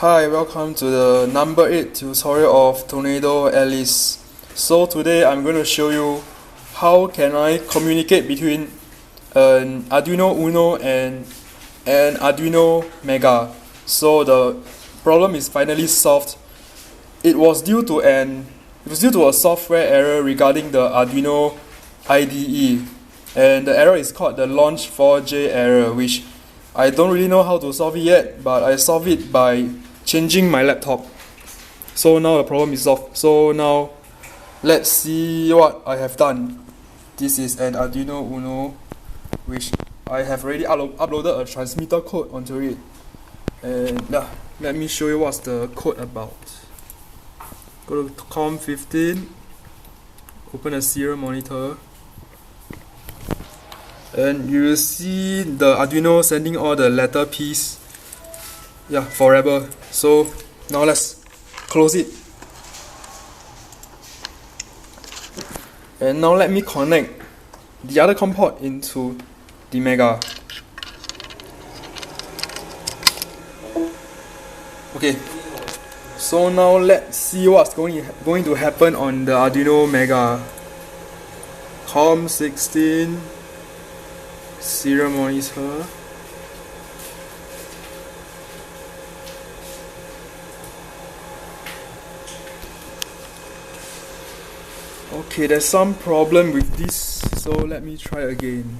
Hi, welcome to the number 8 tutorial of Tornado Alice. So today I'm going to show you how can I communicate between an Arduino Uno and an Arduino Mega. So the problem is finally solved. It was due to a software error regarding the Arduino IDE, and the error is called the launch4j error, which I don't really know how to solve it yet, but I solved it by changing my laptop. So now the problem is solved. So now let's see what I have done. This is an Arduino Uno, which I have already uploaded a transmitter code onto it. And let me show you what's the code about. Go to COM15, open a serial monitor, and you will see the Arduino sending all the letter P's forever. So now let's close it, and now let me connect the other COM port into the Mega. Okay, so now let's see what's going to happen on the Arduino Mega. COM16 serial monitor. Okay, there's some problem with this, so let me try again.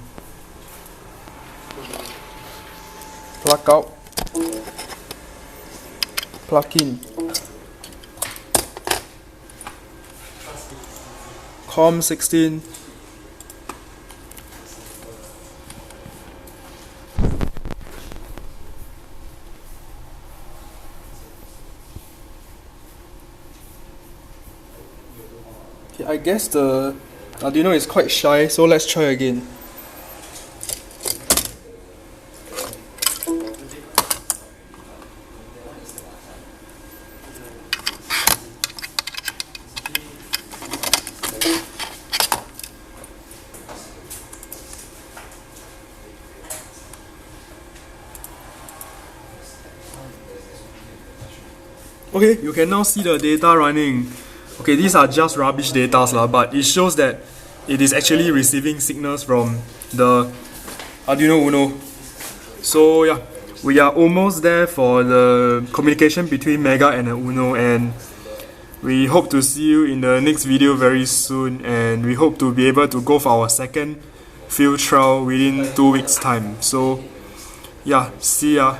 Plug out, plug in. COM16. Okay, I guess the Arduino is quite shy, so let's try again. Okay, you can now see the data running. Okay, these are just rubbish data, but it shows that it is actually receiving signals from the Arduino Uno. So yeah, we are almost there for the communication between Mega and the Uno, and we hope to see you in the next video very soon, and we hope to be able to go for our second field trial within 2 weeks time. So yeah, see ya.